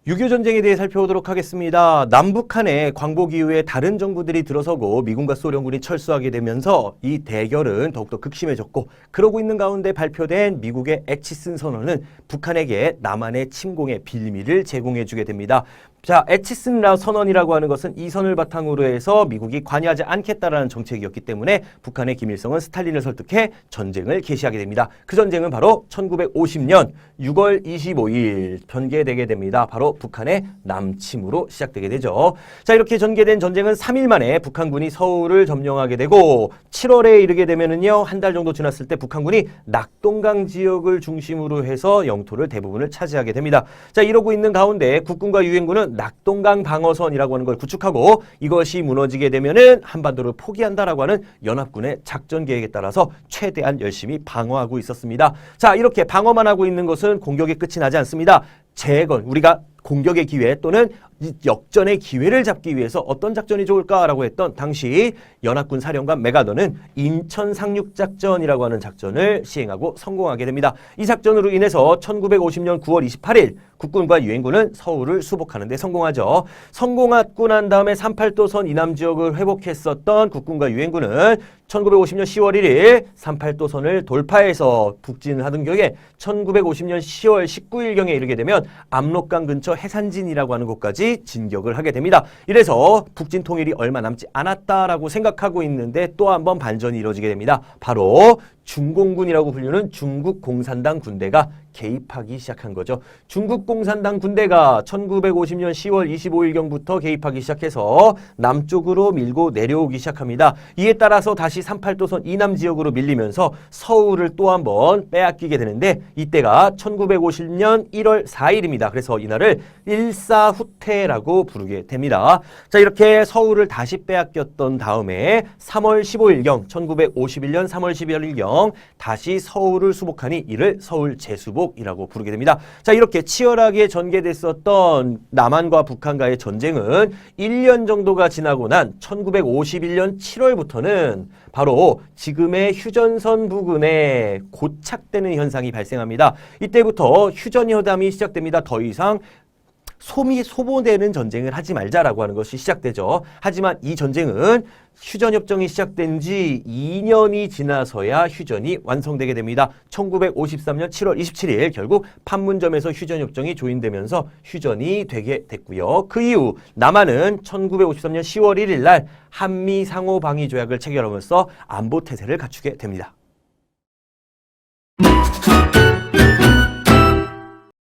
6.25 전쟁에 대해 살펴보도록 하겠습니다. 남북한의 광복 이후에 다른 정부들이 들어서고 미군과 소련군이 철수하게 되면서 이 대결은 더욱더 극심해졌고, 그러고 있는 가운데 발표된 미국의 애치슨 선언은 북한에게 남한의 침공의 빌미를 제공해주게 됩니다. 자, 애치슨 선언이라고 하는 것은 이 선을 바탕으로 해서 미국이 관여하지 않겠다라는 정책이었기 때문에 북한의 김일성은 스탈린을 설득해 전쟁을 개시하게 됩니다. 그 전쟁은 바로 1950년 6월 25일 전개되게 됩니다. 바로 북한의 남침으로 시작되게 되죠. 자, 이렇게 전개된 전쟁은 3일 만에 북한군이 서울을 점령하게 되고, 7월에 이르게 되면은요, 한 달 정도 지났을 때 북한군이 낙동강 지역을 중심으로 해서 영토를 대부분을 차지하게 됩니다. 자, 이러고 있는 가운데 국군과 유엔군은 낙동강 방어선이라고 하는 걸 구축하고, 이것이 무너지게 되면은 한반도를 포기한다라고 하는 연합군의 작전 계획에 따라서 최대한 열심히 방어하고 있었습니다. 자, 이렇게 방어만 하고 있는 것은 공격의 끝이 나지 않습니다. 재건, 우리가 공격의 기회 또는 역전의 기회를 잡기 위해서 어떤 작전이 좋을까라고 했던 당시 연합군 사령관 메가더는 인천 상륙작전이라고 하는 작전을 시행하고 성공하게 됩니다. 이 작전으로 인해서 1950년 9월 28일 국군과 유엔군은 서울을 수복하는 데 성공하죠. 성공하고 난 다음에 38도선 이남 지역을 회복했었던 국군과 유엔군은 1950년 10월 1일 38도선을 돌파해서 북진을 하던 격에 1950년 10월 19일경에 이르게 되면 압록강 근처 해산진이라고 하는 곳까지 진격을 하게 됩니다. 이래서 북진 통일이 얼마 남지 않았다라고 생각하고 있는데 또 한 번 반전이 이루어지게 됩니다. 바로 중공군이라고 불리는 중국 공산당 군대가 개입하기 시작한 거죠. 중국 공산당 군대가 1950년 10월 25일경부터 개입하기 시작해서 남쪽으로 밀고 내려오기 시작합니다. 이에 따라서 다시 38도선 이남 지역으로 밀리면서 서울을 또 한 번 빼앗기게 되는데, 이때가 1950년 1월 4일입니다. 그래서 이날을 일사후퇴라고 부르게 됩니다. 자, 이렇게 서울을 다시 빼앗겼던 다음에 3월 15일경, 1951년 3월 11일경 다시 서울을 수복하니 이를 서울 재수복이라고 부르게 됩니다. 자, 이렇게 치열하게 전개됐었던 남한과 북한과의 전쟁은 1년 정도가 지나고 난 1951년 7월부터는 바로 지금의 휴전선 부근에 고착되는 현상이 발생합니다. 이때부터 휴전회담이 시작됩니다. 더 이상 소모되는 전쟁을 하지 말자라고 하는 것이 시작되죠. 하지만 이 전쟁은 휴전협정이 시작된 지 2년이 지나서야 휴전이 완성되게 됩니다. 1953년 7월 27일 결국 판문점에서 휴전협정이 조인되면서 휴전이 되게 됐고요. 그 이후 남한은 1953년 10월 1일 날 한미 상호방위조약을 체결함으로써 안보태세를 갖추게 됩니다.